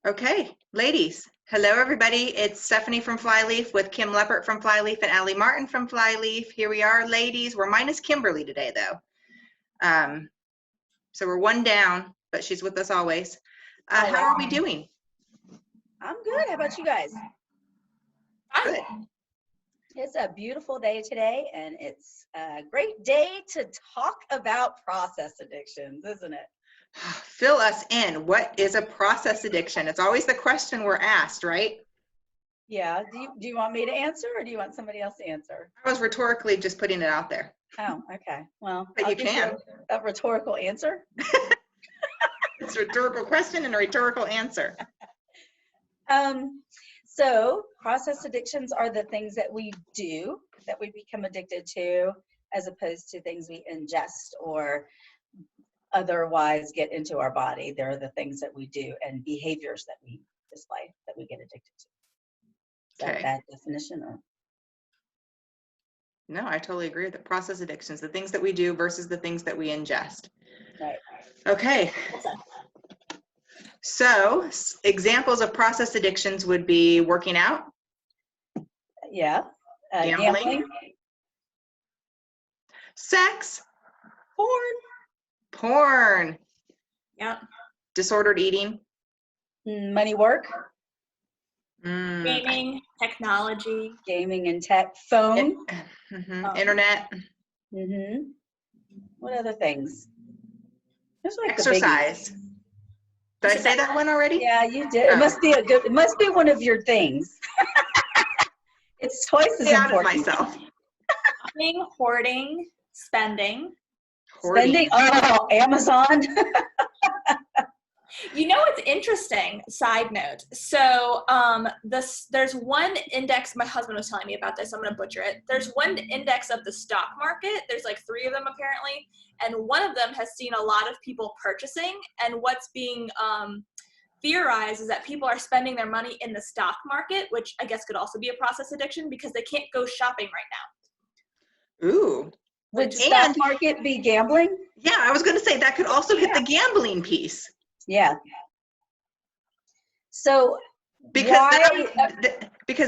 Okay, ladies. Hello, everybody. It's Stephanie from Flyleaf with Kim Leppert from Flyleaf and Allie Martin from Flyleaf. Here we are, ladies. We're minus Kimberly today, though. So we're one down, but she's with us always. How are we doing? I'm good. How about you guys? Good. It's a beautiful day today, and it's a great day to talk about process addictions, isn't it? Fill us in. What is a process addiction? It's always the question we're asked, right? Yeah. Do you want me to answer, or do you want somebody else to answer? I was rhetorically just putting it out there. Oh, okay. Well, but I'll you give can. you a rhetorical answer. It's a rhetorical question and a rhetorical answer. So process addictions are the things that we do, that we become addicted to, as opposed to things we ingest or otherwise get into our body. They're the things that we do and behaviors that we display that we get addicted to. Is that a bad definition? Or? No, I totally agree with the process addictions, the things that we do versus the things that we ingest. Right. Okay. So examples of process addictions would be working out. Yeah. Gambling. Sex. Porn. Yeah. Disordered eating. Money, work. Gaming, technology. Gaming and tech. Phone. Internet. What other things? There's like exercise. Did I say that one already? Yeah, you did. Oh. It must be one of your things. It's twice as important. Myself. Hoarding, spending. Spending. Oh, Amazon. You know, it's interesting, side note. So there's one index, my husband was telling me about this, I'm going to butcher it. There's one index of the stock market. There's like 3 of them apparently. And one of them has seen a lot of people purchasing. And what's being theorized is that people are spending their money in the stock market, which I guess could also be a process addiction because they can't go shopping right now. Ooh. Would stock market be gambling? Yeah, I was going to say that could also hit the gambling piece. Yeah. So because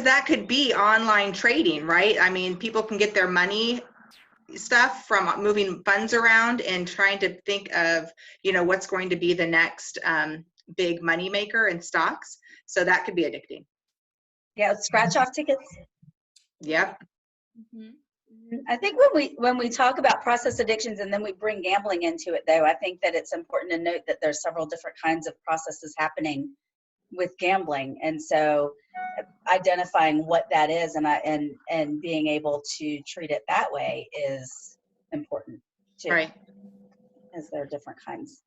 that could be online trading, right? I mean, people can get their money stuff from moving funds around and trying to think of, what's going to be the next big money maker in stocks. So that could be addicting. Yeah, scratch off tickets. Yep. I think when we talk about process addictions and then we bring gambling into it, though, I think that it's important to note that there's several different kinds of processes happening with gambling, and so identifying what that is and being able to treat it that way is important too. Right. As there are different kinds.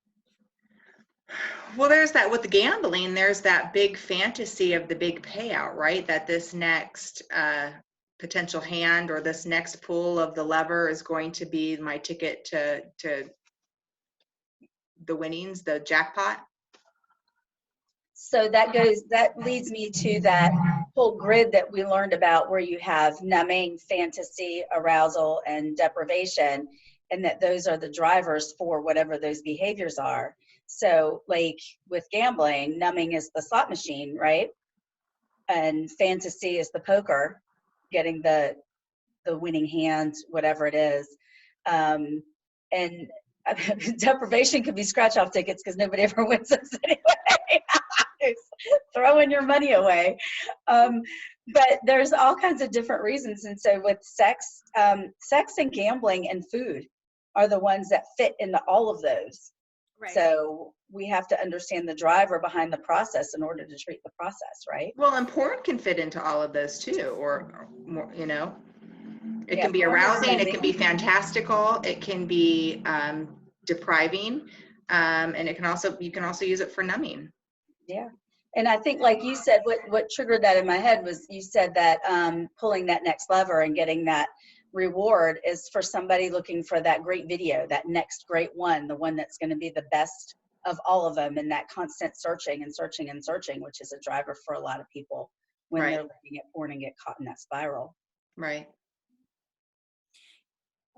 Well, there's that with the gambling. There's that big fantasy of the big payout, right? That this next potential hand or this next pull of the lever is going to be my ticket to the winnings, the jackpot. So that leads me to that whole grid that we learned about, where you have numbing, fantasy, arousal, and deprivation, and that those are the drivers for whatever those behaviors are. So like with gambling, numbing is the slot machine, right? And fantasy is the poker, getting the winning hand, whatever it is. And deprivation could be scratch off tickets because nobody ever wins those anyway. Throwing your money away. But there's all kinds of different reasons. And so with sex and gambling and food are the ones that fit into all of those. Right. So we have to understand the driver behind the process in order to treat the process, right? Well, and porn can fit into all of those too, or more, it can be arousing, it can be fantastical, it can be depriving, and you can also use it for numbing. Yeah. And I think, like you said, what triggered that in my head was you said that pulling that next lever and getting that reward is for somebody looking for that great video, that next great one, the one that's going to be the best of all of them, and that constant searching and searching and searching, which is a driver for a lot of people when they're looking at porn and get caught in that spiral. Right.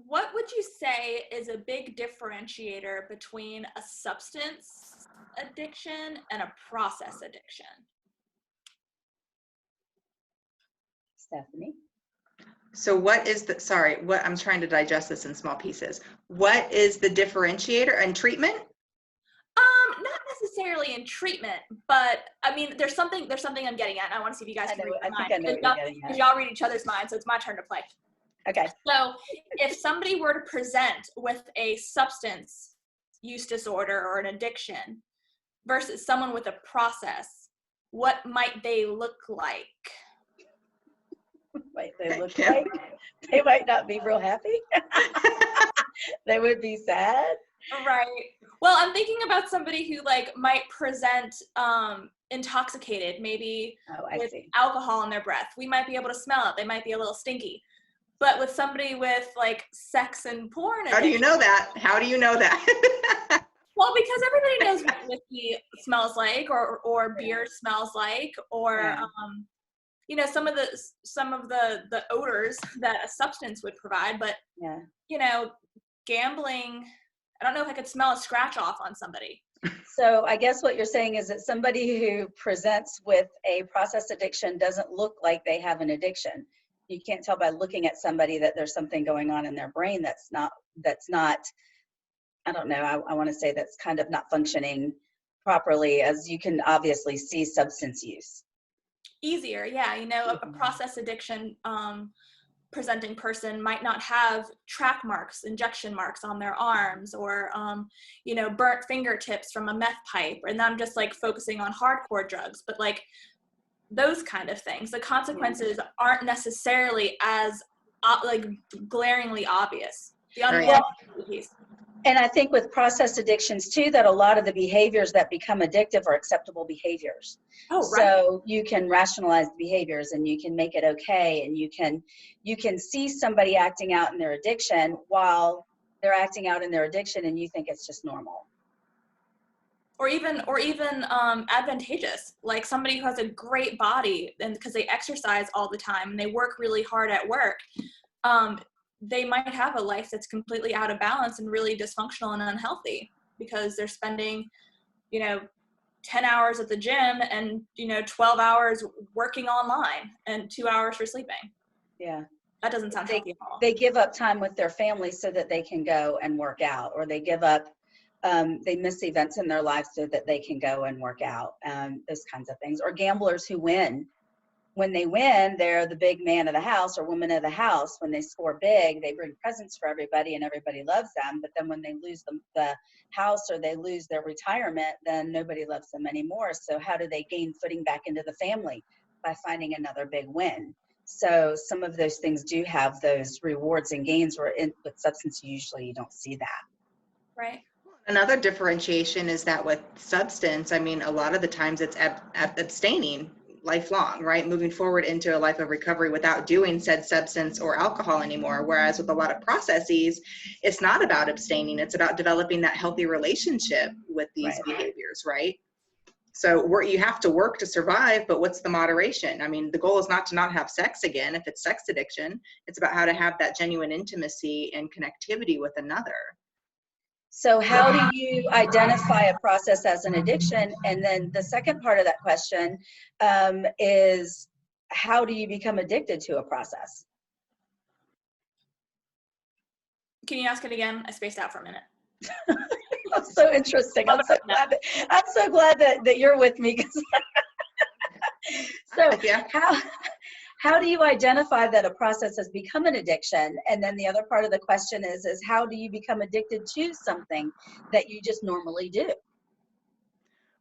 What would you say is a big differentiator between a substance addiction and a process addiction. Stephanie? So what is the, sorry, what, I'm trying to digest this in small pieces. What is the differentiator and treatment? Not necessarily in treatment, but I mean, there's something I'm getting at, and I want to see if you guys can read my mind. I know what you're getting at. Because y'all read each other's minds, so it's my turn to play. Okay. So if somebody were to present with a substance use disorder or an addiction versus someone with a process, what might they look like? Might they look like? They might not be real happy. They would be sad. Right. Well, I'm thinking about somebody who like might present intoxicated, maybe with alcohol in their breath. We might be able to smell it. They might be a little stinky. But with somebody with like sex and porn addiction, how do you know that? How do you know that? Well, because everybody knows what whiskey smells like, or beer smells like, or you know, some of the odors that a substance would provide. But you know, gambling, I don't know if I could smell a scratch off on somebody. So I guess what you're saying is that somebody who presents with a process addiction doesn't look like they have an addiction. You can't tell by looking at somebody that there's something going on in their brain that's not, I don't know, I want to say that's kind of not functioning properly, as you can obviously see substance use. Easier, yeah. You know, a process addiction presenting person might not have track marks, injection marks on their arms, or you know, burnt fingertips from a meth pipe. And I'm just like focusing on hardcore drugs, but like those kind of things, the consequences aren't necessarily as like glaringly obvious. The underlying piece. And I think with process addictions too, that a lot of the behaviors that become addictive are acceptable behaviors. Oh, right. So you can rationalize the behaviors and you can make it okay, and you can see somebody acting out in their addiction while they're acting out in their addiction and you think it's just normal. Or even advantageous, like somebody who has a great body and because they exercise all the time and they work really hard at work, they might have a life that's completely out of balance and really dysfunctional and unhealthy because they're spending, you know, 10 hours at the gym and, you know, 12 hours working online and 2 hours for sleeping. Yeah. That doesn't sound healthy at all. They give up time with their family so that they can go and work out, or they give up, they miss events in their lives so that they can go and work out, those kinds of things. Or gamblers who win. When they win, they're the big man of the house or woman of the house. When they score big, they bring presents for everybody and everybody loves them. But then when they lose the house or they lose their retirement, then nobody loves them anymore. So how do they gain footing back into the family? By finding another big win. So some of those things do have those rewards and gains, where with substance, usually you don't see that. Right. Another differentiation is that with substance, I mean, a lot of the times it's abstaining lifelong, right? Moving forward into a life of recovery without doing said substance or alcohol anymore. Whereas with a lot of processes, it's not about abstaining. It's about developing that healthy relationship with these behaviors, right? So you have to work to survive, but what's the moderation? I mean, the goal is not to not have sex again. If it's sex addiction, it's about how to have that genuine intimacy and connectivity with another. So how do you identify a process as an addiction? And then the second part of that question is, how do you become addicted to a process? Can you ask it again? I spaced out for a minute. That's so interesting. I'm so glad that you're with me. So how do you identify that a process has become an addiction? And then the other part of the question is how do you become addicted to something that you just normally do?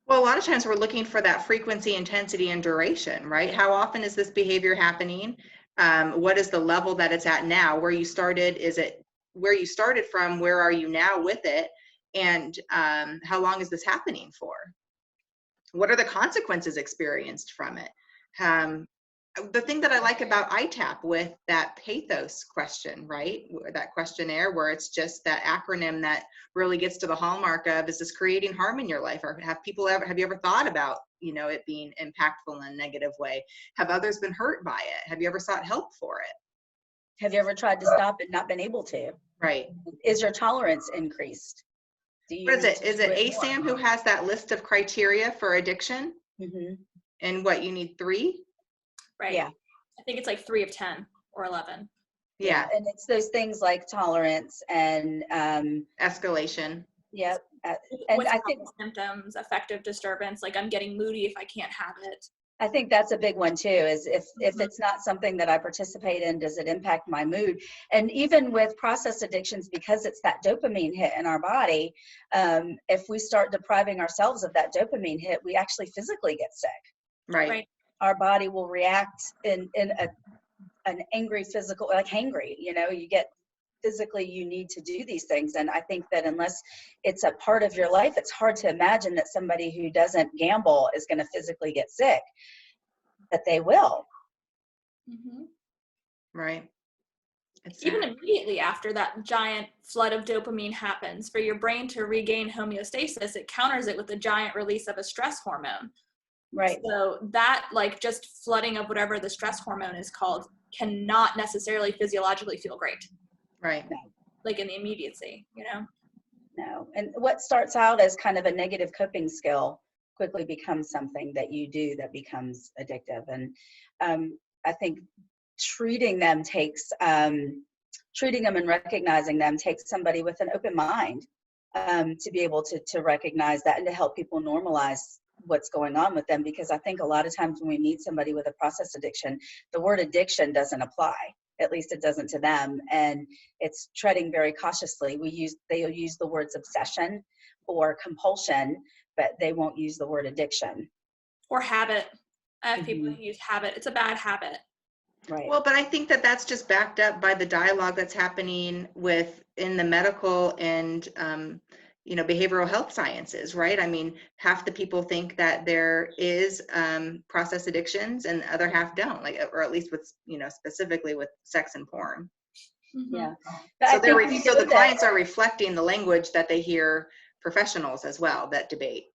Well, a lot of times we're looking for that frequency, intensity, and duration, right? How often is this behavior happening? What is the level that it's at now? Where you started, is it where you started from? Where are you now with it? And how long is this happening for? What are the consequences experienced from it? The thing that I like about ITAP with that pathos question, right? That questionnaire where it's just that acronym that really gets to the hallmark of, is this creating harm in your life? Or have you ever thought about, you know, it being impactful in a negative way? Have others been hurt by it? Have you ever sought help for it? Have you ever tried to stop it, not been able to? Right. Is your tolerance increased? Do you What is need it? to Is do it it more? ASAM who has that list of criteria for addiction? Mhm. And what, you need 3? Right. Yeah. I think it's like 3 of 10 or 11. Yeah. And it's those things like tolerance and Escalation. yep. And I think symptoms, affective disturbance, like I'm getting moody if I can't have it. I think that's a big one too, is if it's not something that I participate in, does it impact my mood? And even with processed addictions, because it's that dopamine hit in our body, if we start depriving ourselves of that dopamine hit, we actually physically get sick. Right. Our body will react in an angry physical, like hangry, you get physically, you need to do these things. And I think that unless it's a part of your life, it's hard to imagine that somebody who doesn't gamble is going to physically get sick, but they will. Mm-hmm. Right. It's Even sad. immediately after that giant flood of dopamine happens, for your brain to regain homeostasis, it counters it with a giant release of a stress hormone. Right. So that, like, just flooding of whatever the stress hormone is called cannot necessarily physiologically feel great. Right. Like in the immediacy, No. And what starts out as kind of a negative coping skill quickly becomes something that you do that becomes addictive. And I think treating them and recognizing them takes somebody with an open mind to be able to recognize that and to help people normalize what's going on with them. Because I think a lot of times when we meet somebody with a process addiction, the word addiction doesn't apply. At least it doesn't to them. And it's treading very cautiously. They'll use the words obsession or compulsion, but they won't use the word addiction. or habit. I have people who use habit. It's a bad habit. Right. Well, but I think that that's just backed up by the dialogue that's happening in the medical and behavioral health sciences, right? I mean, half the people think that there is process addictions and the other half don't, or at least with, specifically with sex and porn. Mm-hmm. Yeah. So the clients are reflecting the language that they hear professionals as well that debate.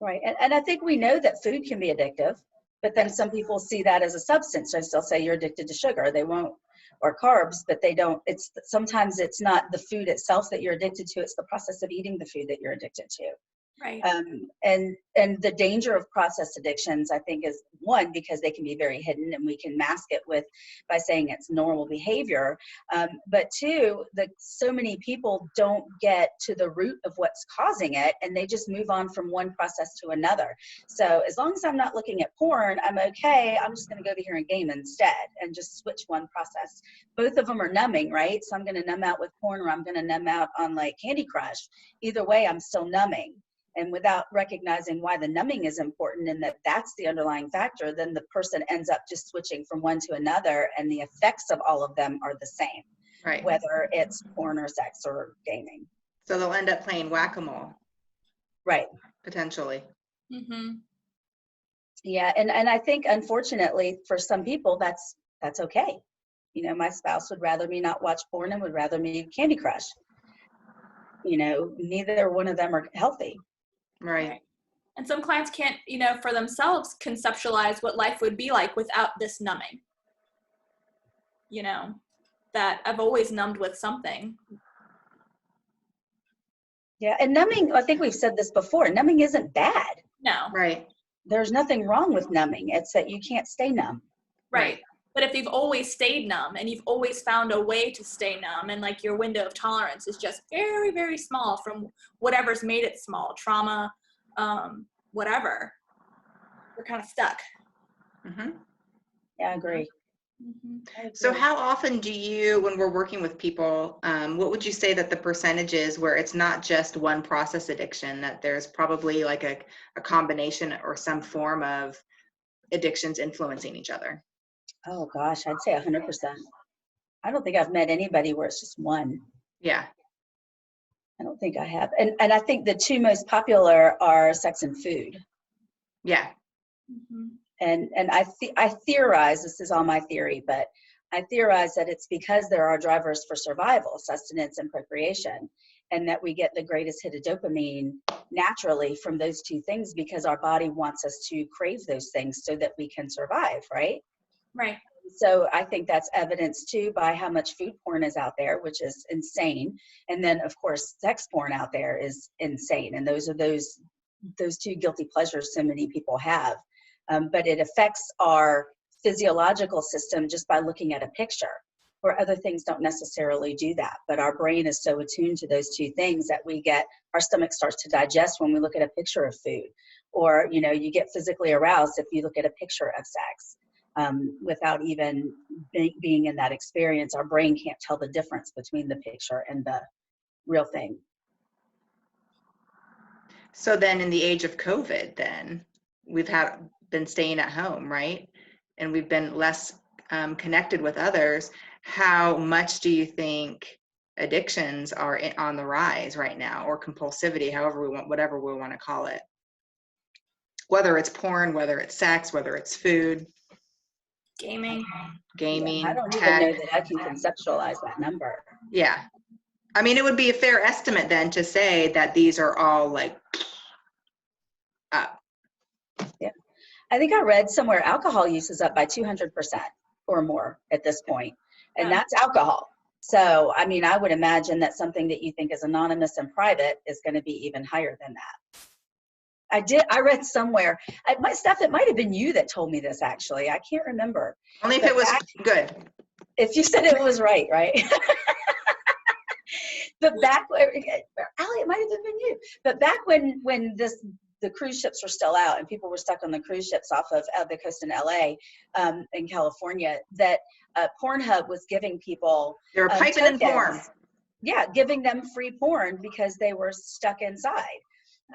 Right. And I think we know that food can be addictive, but then some people see that as a substance. So they'll say you're addicted to sugar. They won't, or carbs, but they don't. Sometimes it's not the food itself that you're addicted to. It's the process of eating the food that you're addicted to. Right. And the danger of processed addictions, I think, is one, because they can be very hidden and we can mask it by saying it's normal behavior. But two, so many people don't get to the root of what's causing it, and they just move on from one process to another. So as long as I'm not looking at porn, I'm okay. I'm just going to go over here and game instead and just switch one process. Both of them are numbing, right? So I'm going to numb out with porn, or I'm going to numb out on like Candy Crush. Either way, I'm still numbing. And without recognizing why the numbing is important and that's the underlying factor, then the person ends up just switching from one to another, and the effects of all of them are the same, Right. whether it's porn or sex or gaming. So they'll end up playing whack-a-mole. Right. Potentially. Mm-hmm. Yeah, and I think unfortunately for some people that's okay. My spouse would rather me not watch porn and would rather me Candy Crush. Neither one of them are healthy. Right. And some clients can't, for themselves conceptualize what life would be like without this numbing. That I've always numbed with something. Yeah, and numbing, I think we've said this before, numbing isn't bad. No. Right. There's nothing wrong with numbing. It's that you can't stay numb. Right. But if you've always stayed numb and you've always found a way to stay numb, and like your window of tolerance is just very, very small from whatever's made it small, trauma, whatever, we're kind of stuck. Mm-hmm. Yeah, I agree. Mm-hmm. So how often do you, when we're working with people, what would you say that the percentage is where it's not just one process addiction, that there's probably like a combination or some form of addictions influencing each other? Oh gosh, I'd say 100%. I don't think I've met anybody where it's just one. Yeah. I don't think I have. And I think the two most popular are sex and food. Yeah. Mm-hmm. And I theorize, this is all my theory, but I theorize that it's because there are drivers for survival, sustenance and procreation, and that we get the greatest hit of dopamine naturally from those two things because our body wants us to crave those things so that we can survive, right? Right. So I think that's evidenced too by how much food porn is out there, which is insane. And then of course, sex porn out there is insane. And those are those two guilty pleasures so many people have. But it affects our physiological system just by looking at a picture, where other things don't necessarily do that. But our brain is so attuned to those two things that our stomach starts to digest when we look at a picture of food, or, you get physically aroused if you look at a picture of sex. Without even being in that experience, our brain can't tell the difference between the picture and the real thing. So then in the age of COVID, then we've been staying at home, right? And we've been less connected with others. How much do you think addictions are on the rise right now, or compulsivity, whatever we want to call it? Whether it's porn, whether it's sex, whether it's food. Gaming, I don't tech. even know that I can conceptualize that number. Yeah. I mean, it would be a fair estimate then to say that these are all like up. Yeah. I think I read somewhere alcohol use is up by 200% or more at this point, and that's alcohol. So, I mean, I would imagine that something that you think is anonymous and private is going to be even higher than that. I read somewhere, it might have been you that told me this, actually. I can't remember. Only if it was good. If you said it was right? But Allie, it might have been you. But back when the cruise ships were still out and people were stuck on the cruise ships off of the coast in LA, in California, that Pornhub was giving people, they were piping in porn. Yeah, giving them free porn because they were stuck inside.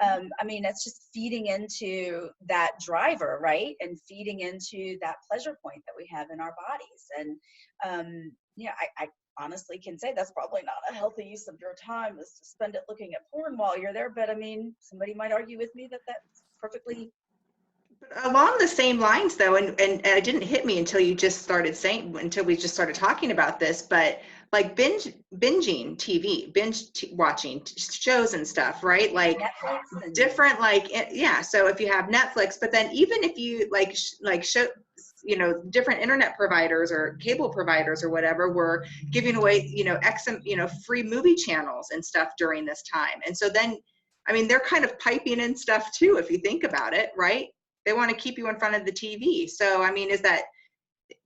I mean, it's just feeding into that driver, right? And feeding into that pleasure point that we have in our bodies. And, I honestly can say that's probably not a healthy use of your time, is to spend it looking at porn while you're there. But I mean, somebody might argue with me that that's perfectly. Along the same lines though, and it didn't hit me until we just started talking about this, but like binging TV, watching shows and stuff, right? Like different, so if you have Netflix, but then even if you show, different internet providers or cable providers or whatever were giving away, free movie channels and stuff during this time. And so then, I mean, they're kind of piping in stuff too, if you think about it, right? They want to keep you in front of the TV. So, I mean,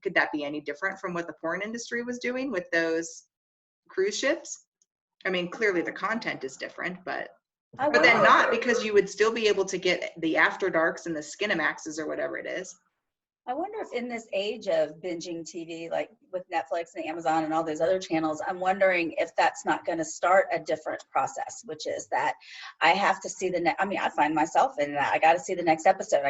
could that be any different from what the porn industry was doing with those cruise ships? I mean, clearly the content is different, but then not, because you would still be able to get the After Darks and the Skinamaxes or whatever it is. I wonder if in this age of binging TV, like with Netflix and Amazon and all those other channels, I'm wondering if that's not going to start a different process, which is that I have to see I find myself in that. I got to see the next episode.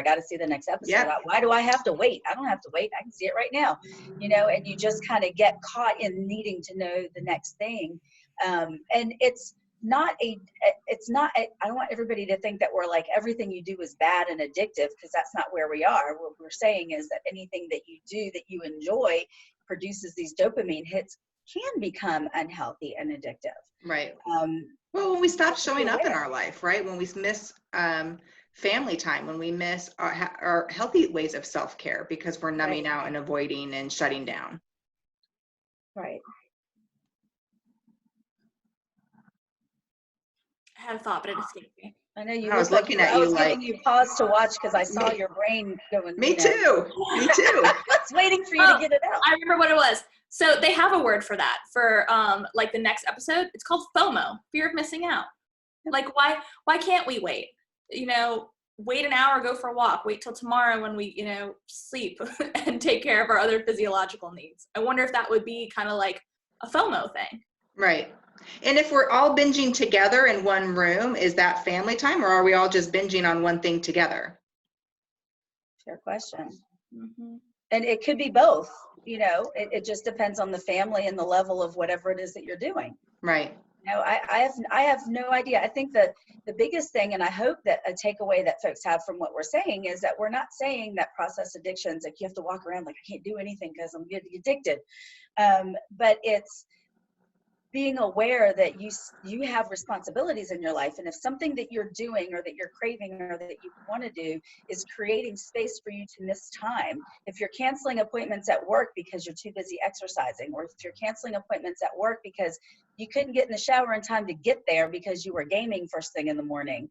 Yep. Why do I have to wait? I don't have to wait. I can see it right now, and you just kind of get caught in needing to know the next thing. And I don't want everybody to think that we're like, everything you do is bad and addictive, because that's not where we are. What we're saying is that anything that you do that you enjoy produces these dopamine hits can become unhealthy and addictive. Right. Well, when we stop showing up in our life, right? When we miss family time, when we miss our healthy ways of self-care because we're numbing out and avoiding and shutting down. Right. I had a thought, but it escaped me. I know you. I was looking at you. I was giving you pause to watch because I saw your brain going. Me too. Me too. I was waiting for you to get it out. I remember what it was. So they have a word for that for like the next episode. It's called FOMO, fear of missing out. Like why can't we wait? Wait an hour, go for a walk. Wait till tomorrow when we sleep and take care of our other physiological needs. I wonder if that would be kind of like a FOMO thing. Right. And if we're all binging together in one room, is that family time, or are we all just binging on one thing together? Fair question. Mm-hmm. And it could be both. It just depends on the family and the level of whatever it is that you're doing. Right. I have no idea. I think that the biggest thing, and I hope that a takeaway that folks have from what we're saying, is that we're not saying that process addictions, like you have to walk around like I can't do anything because I'm getting addicted. But being aware that you have responsibilities in your life, and if something that you're doing or that you're craving or that you want to do is creating space for you to miss time, if you're canceling appointments at work because you're too busy exercising, or if you're canceling appointments at work because you couldn't get in the shower in time to get there because you were gaming first thing in the morning,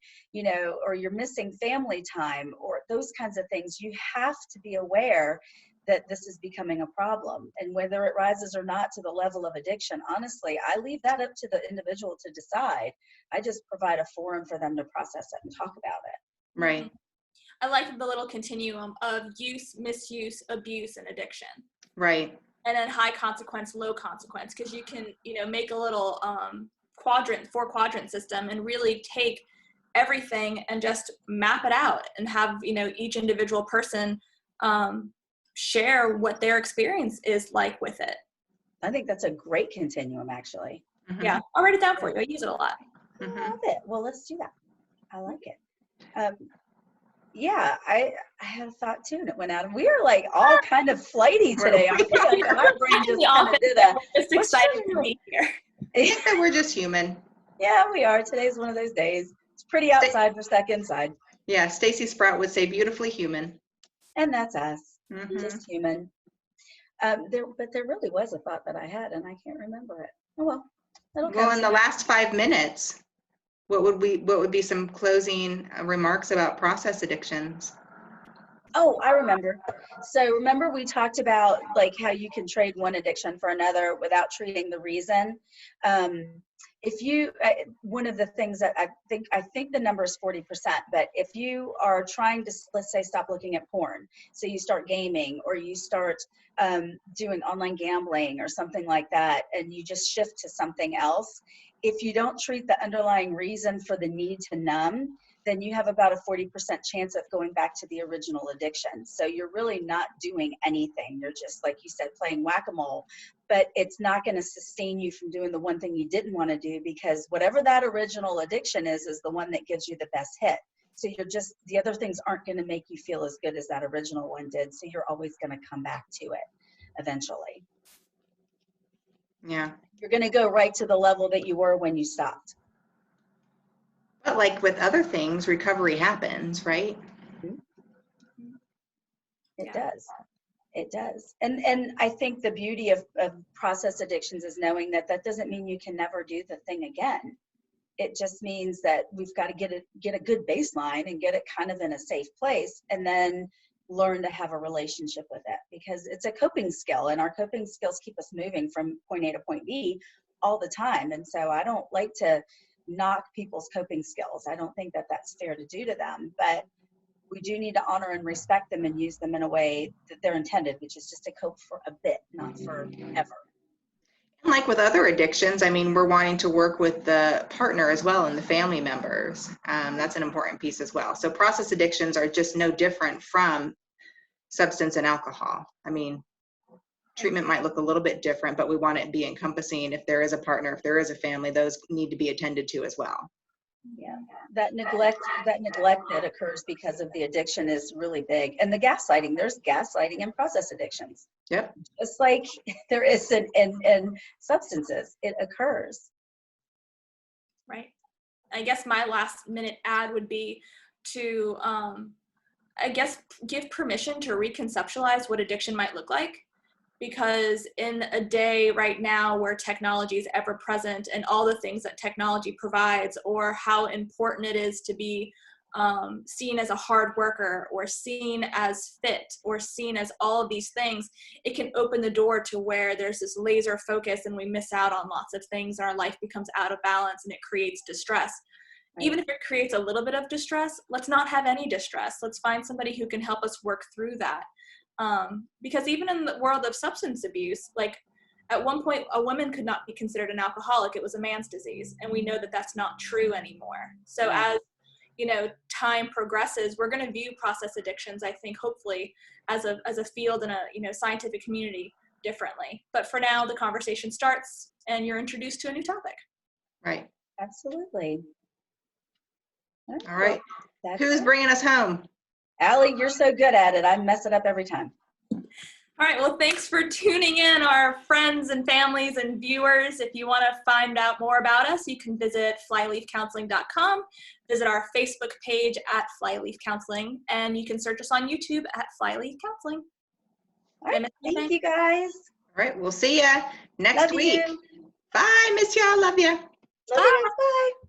or you're missing family time or those kinds of things, you have to be aware that this is becoming a problem. And whether it rises or not to the level of addiction, honestly, I leave that up to the individual to decide. I just provide a forum for them to process it and talk about it. Right. I like the little continuum of use, misuse, abuse, and addiction. Right. And then high consequence, low consequence, because you can, make a little four quadrant system and really take everything and just map it out and have, each individual person share what their experience is like with it. I think that's a great continuum, actually. Mm-hmm. Yeah, I'll write it down for you. I use it a lot. Mm-hmm. I love it. Well, let's do that. I like it. Yeah, I had a thought too, and it went out. And we are like all kind of flighty today. Aren't we? Like, our brain just kind of did a. Just excited to be here. We're just human. Yeah, we are. Today's one of those days. It's pretty outside, we're stuck inside. Yeah, Stacy Sprout would say beautifully human. And that's us. Mm-hmm. Just human. But there really was a thought that I had, and I can't remember it. Oh well. Well, in the last 5 minutes, what would be some closing remarks about process addictions? Oh, I remember. So remember we talked about like how you can trade one addiction for another without treating the reason. If you, one of the things that I think the number is 40%, but if you are trying to, let's say, stop looking at porn, so you start gaming or you start doing online gambling or something like that, and you just shift to something else, if you don't treat the underlying reason for the need to numb, then you have about a 40% chance of going back to the original addiction. So you're really not doing anything. You're just, like you said, playing whack-a-mole, but it's not going to sustain you from doing the one thing you didn't want to do, because whatever that original addiction is the one that gives you the best hit. So the other things aren't going to make you feel as good as that original one did. So you're always going to come back to it eventually. Yeah. You're going to go right to the level that you were when you stopped. But like with other things, recovery happens, right? It does. It does. And I think the beauty of process addictions is knowing that doesn't mean you can never do the thing again. It just means that we've got to get a good baseline and get it kind of in a safe place, and then learn to have a relationship with it, because it's a coping skill, and our coping skills keep us moving from point A to point B all the time. And so I don't like to knock people's coping skills. I don't think that that's fair to do to them, but we do need to honor and respect them and use them in a way that they're intended, which is just to cope for a bit, not forever. And like with other addictions, I mean, we're wanting to work with the partner as well and the family members. That's an important piece as well. So process addictions are just no different from substance and alcohol. I mean, treatment might look a little bit different, but we want it to be encompassing. If there is a partner, if there is a family, those need to be attended to as well. Yeah, that neglect that occurs because of the addiction is really big. And the gaslighting, there's gaslighting in process addictions. Yep. Just like there is in substances, it occurs. Right. I guess my last minute ad would be to, I guess, give permission to reconceptualize what addiction might look like. Because in a day right now where technology is ever present and all the things that technology provides, or how important it is to be seen as a hard worker or seen as fit or seen as all of these things, it can open the door to where there's this laser focus and we miss out on lots of things and our life becomes out of balance and it creates distress. Right. Even if it creates a little bit of distress, let's not have any distress. Let's find somebody who can help us work through that. Because even in the world of substance abuse, like at one point, a woman could not be considered an alcoholic. It was a man's disease. And we know that that's not true anymore. So as, time progresses, we're going to view process addictions, I think, hopefully as a field and a, scientific community differently. But for now, the conversation starts and you're introduced to a new topic. Right. Absolutely. All right. Who's bringing us home? Allie, you're so good at it. I mess it up every time. All right, well, thanks for tuning in, our friends and families and viewers. If you want to find out more about us, you can visit flyleafcounseling.com, visit our Facebook page at Flyleaf Counseling, and you can search us on YouTube at Flyleaf Counseling. All right, thank you guys. All right, we'll see ya next Love week. you. Bye, miss y'all. Love ya. Love you guys. Bye.